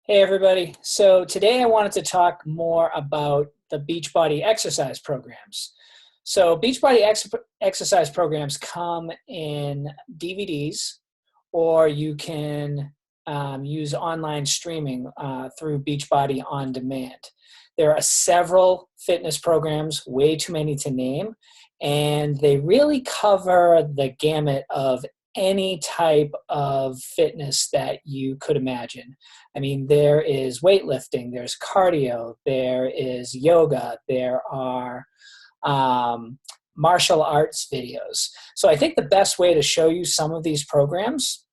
Hey everybody. So today I wanted to talk more about the Beachbody exercise programs. So exercise programs come in DVDs, or you can use online streaming through Beachbody On Demand. There are several fitness programs, way too many to name, and they really cover the gamut of any type of fitness that you could imagine. I mean, there is weightlifting, there's cardio, there is yoga, there are martial arts videos. So I think the best way to show you some of these programs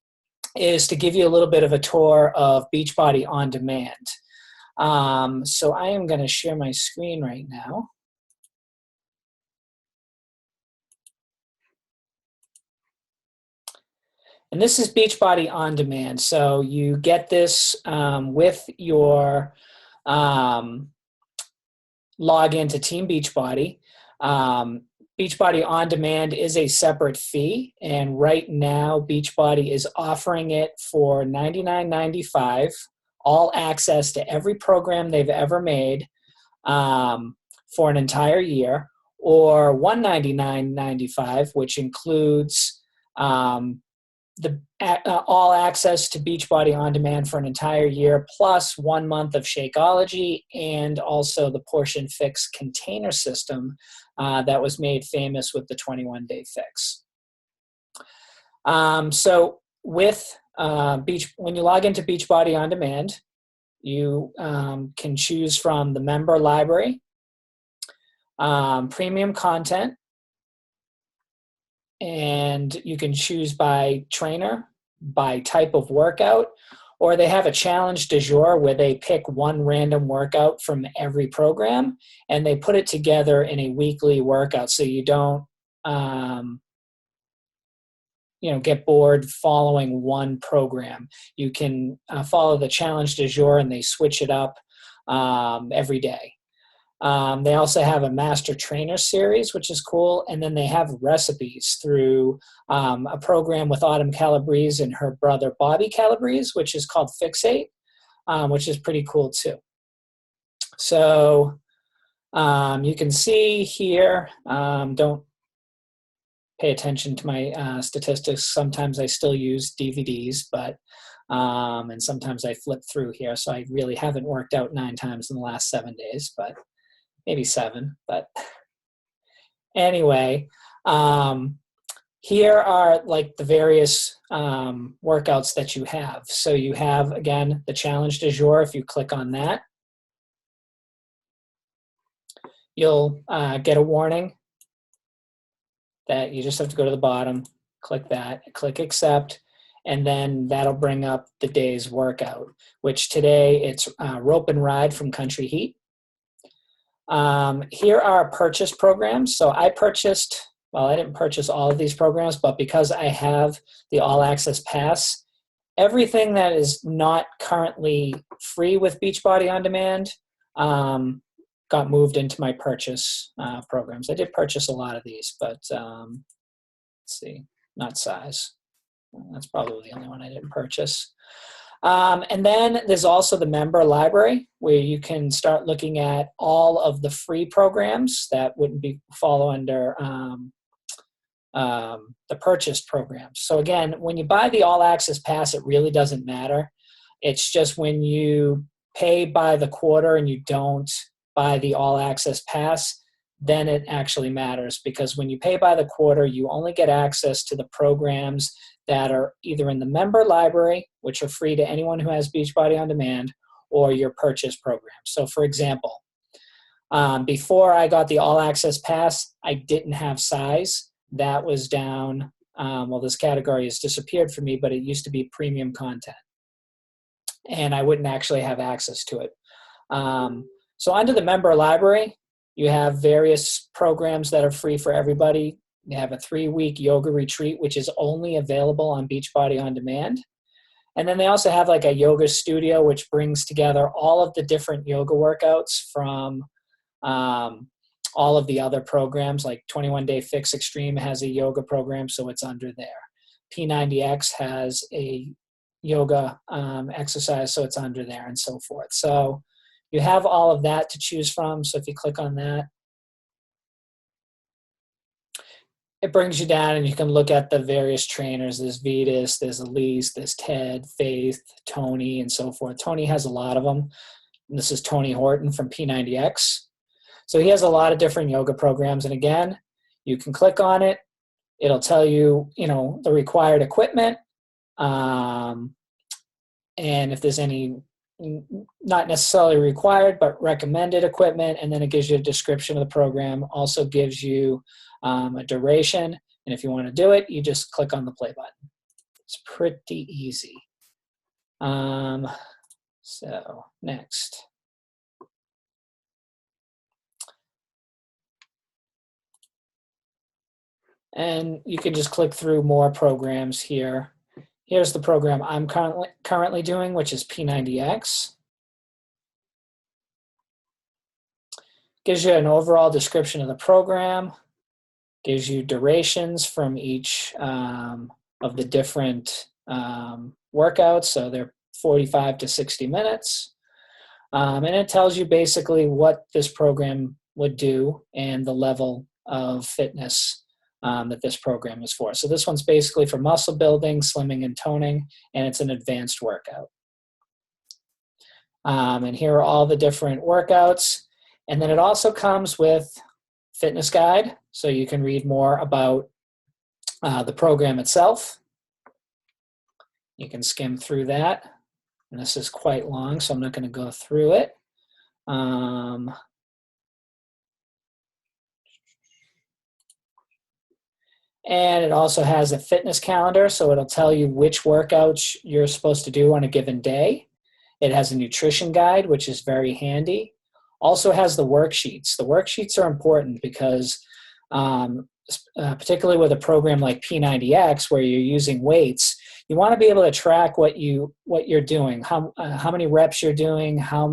is to give you a little bit of a tour of Beachbody On Demand. So I am going to share my screen right now. And this is Beachbody On Demand. So you get this with your log into Team Beachbody. Beachbody On Demand is a separate fee, and right now Beachbody is offering it for $99.95, all access to every program they've ever made for an entire year, or $199.95, which includes all access to Beachbody On Demand for an entire year, plus 1 month of Shakeology, and also the Portion Fix container system that was made famous with the 21-day fix. So with when you log into Beachbody On Demand, you can choose from the member library, premium content, and you can choose by trainer, by type of workout, or they have a challenge du jour where they pick one random workout from every program and they put it together in a weekly workout, so you don't get bored following one program. You can follow the challenge du jour, and they switch it up every day. They also have a master trainer series, which is cool. And then they have recipes through a program with Autumn Calabrese and her brother Bobby Calabrese, which is called Fixate, which is pretty cool too. So you can see here, don't pay attention to my statistics. Sometimes I still use DVDs, but and sometimes I flip through here. So I really haven't worked out 9 times in the last 7 days, but maybe 7, but anyway, here are like the various workouts that you have. So you have, again, the challenge du jour. If you click on that, you'll get a warning that you just have to go to the bottom, click that, click accept, and then that'll bring up the day's workout, which today it's rope and ride from Country Heat. Here are purchase programs. So I didn't purchase all of these programs, but because I have the All Access Pass, everything that is not currently free with Beachbody On Demand got moved into my purchase programs. I did purchase a lot of these, but let's see, not size. That's probably the only one I didn't purchase. And then there's also the member library, where you can start looking at all of the free programs that wouldn't follow under the purchased programs. So again, when you buy the All Access Pass, it really doesn't matter. It's just when you pay by the quarter and you don't buy the All Access Pass, then it actually matters, because when you pay by the quarter, you only get access to the programs that are either in the member library, which are free to anyone who has Beachbody On Demand, or your purchase program. So for example, before I got the All Access Pass, I didn't have size. That was down. This category has disappeared for me, but it used to be premium content, and I wouldn't actually have access to it. So under the member library, you have various programs that are free for everybody. You have a 3-week yoga retreat, which is only available on Beachbody On Demand. And then they also have like a yoga studio, which brings together all of the different yoga workouts from all of the other programs. Like 21-day Fix Extreme has a yoga program, so it's under there. P90X has a yoga exercise, so it's under there and so forth. So you have all of that to choose from. So if you click on that, it brings you down and you can look at the various trainers. There's Vetus, there's Elise, there's Ted, Faith, Tony, and so forth. Tony has a lot of them. And this is Tony Horton from P90X. So he has a lot of different yoga programs. And again, you can click on it. It'll tell you, the required equipment. And if there's any not necessarily required, but recommended equipment. And then it gives you a description of the program. Also gives you a duration. And if you want to do it, you just click on the play button. It's pretty easy. So next. And you can just click through more programs here. Here's the program I'm currently doing, which is P90X. Gives you an overall description of the program. Gives you durations from each of the different workouts. So they're 45 to 60 minutes. And it tells you basically what this program would do and the level of fitness that this program is for. So this one's basically for muscle building, slimming, and toning, and it's an advanced workout. And here are all the different workouts. And then it also comes with fitness guide, so you can read more about the program itself. You can skim through that. And this is quite long, so I'm not going to go through it. And it also has a fitness calendar, so it'll tell you which workouts you're supposed to do on a given day. It has a nutrition guide, which is very handy. Also has the worksheets. The worksheets are important because particularly with a program like P90X where you're using weights, you want to be able to track what you're doing, how many reps you're doing, how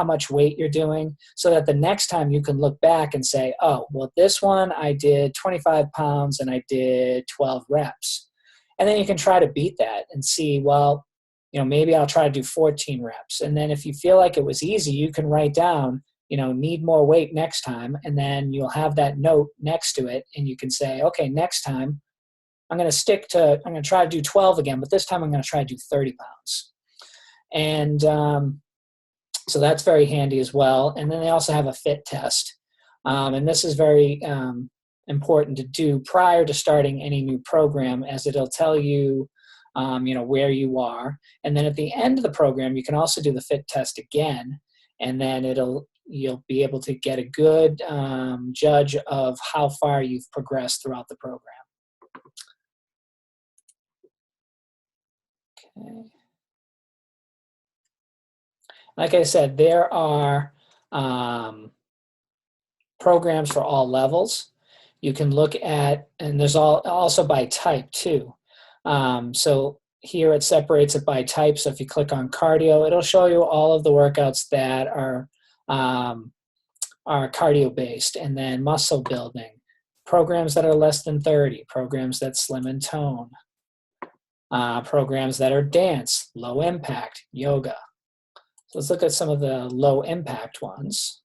much weight you're doing, so that the next time you can look back and say, oh, well, this one I did 25 pounds and I did 12 reps. And then you can try to beat that and see, well, maybe I'll try to do 14 reps. And then if you feel like it was easy, you can write down, need more weight next time. And then you'll have that note next to it. And you can say, okay, next time I'm going to try to do 12 again, but this time I'm going to try to do 30 pounds. And so that's very handy as well. And then they also have a fit test. And this is very important to do prior to starting any new program, as it'll tell you, where you are. And then at the end of the program, you can also do the fit test again. And then you'll be able to get a good judge of how far you've progressed throughout the program. Okay. Like I said, there are programs for all levels. You can look at, and there's also by type too. So here it separates it by type. So if you click on cardio, it'll show you all of the workouts that are cardio based, and then muscle building, programs that are less than 30, programs that slim and tone, programs that are dance, low impact, yoga. So let's look at some of the low impact ones.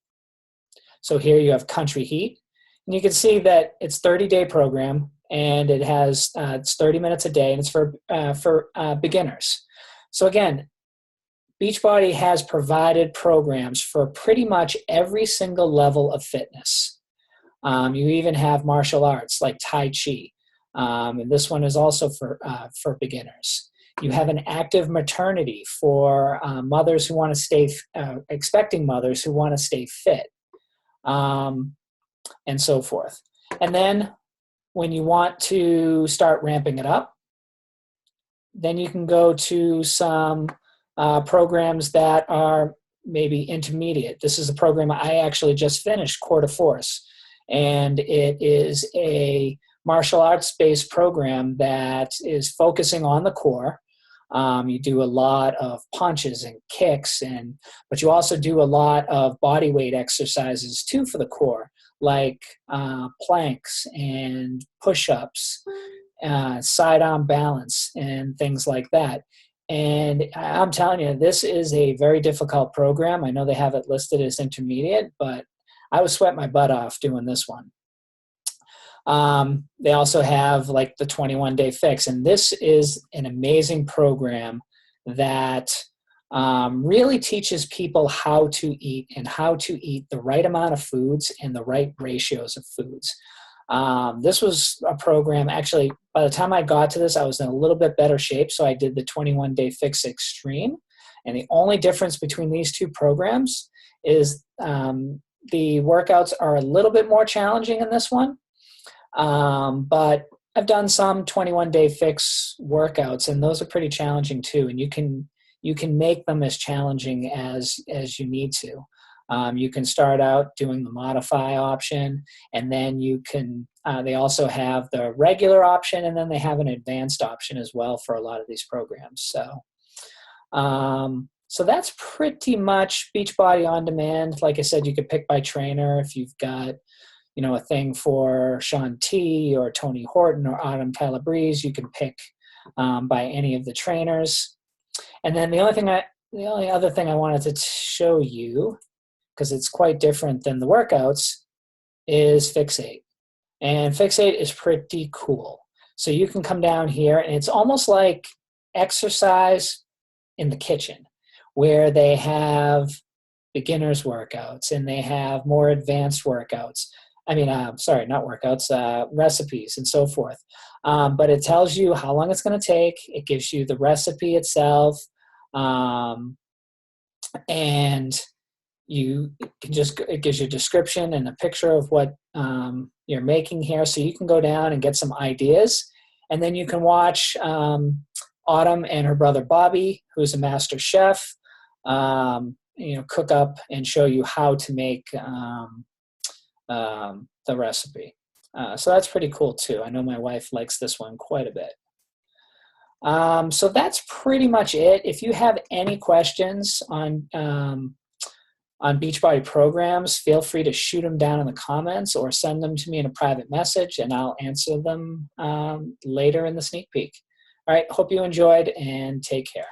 So here you have Country Heat, and you can see that it's a 30-day program, and it has it's 30 minutes a day, and it's for beginners. So again, Beachbody has provided programs for pretty much every single level of fitness. You even have martial arts like Tai Chi, and this one is also for beginners. You have an active maternity for mothers who want to stay, expecting mothers who want to stay fit, and so forth. And then when you want to start ramping it up, then you can go to some programs that are maybe intermediate. This is a program I actually just finished, Core to Force, and it is a martial arts-based program that is focusing on the core. You do a lot of punches and kicks, but you also do a lot of body weight exercises too for the core, like planks and push-ups side-arm balance, and things like that. And I'm telling you, this is a very difficult program. I know they have it listed as intermediate, but I was sweating my butt off doing this one. They also have like the 21-day fix, and this is an amazing program that really teaches people how to eat and how to eat the right amount of foods and the right ratios of foods. This was a program, actually, by the time I got to this, I was in a little bit better shape, so I did the 21-day fix extreme. And the only difference between these two programs is the workouts are a little bit more challenging in this one. But I've done some 21-day fix workouts, and those are pretty challenging too. And you can make them as challenging as you need to. You can start out doing the modify option, and then you can, they also have the regular option, and then they have an advanced option as well for a lot of these programs. So that's pretty much Beachbody On Demand. Like I said, you could pick by trainer if you've got, a thing for Sean T or Tony Horton or Autumn Calabrese. You can pick by any of the trainers. And then the only other thing I wanted to show you, because it's quite different than the workouts, is Fixate. And Fixate is pretty cool. So you can come down here, and it's almost like exercise in the kitchen, where they have beginners workouts and they have more advanced workouts. Sorry, not workouts, recipes and so forth. But it tells you how long it's going to take. It gives you the recipe itself. And it gives you a description and a picture of what you're making here. So you can go down and get some ideas. And then you can watch Autumn and her brother Bobby, who's a master chef, cook up and show you how to make the recipe. So that's pretty cool too. I know my wife likes this one quite a bit. So that's pretty much it. If you have any questions on Beachbody programs, feel free to shoot them down in the comments or send them to me in a private message, and I'll answer them later in the sneak peek. All right, hope you enjoyed, and take care.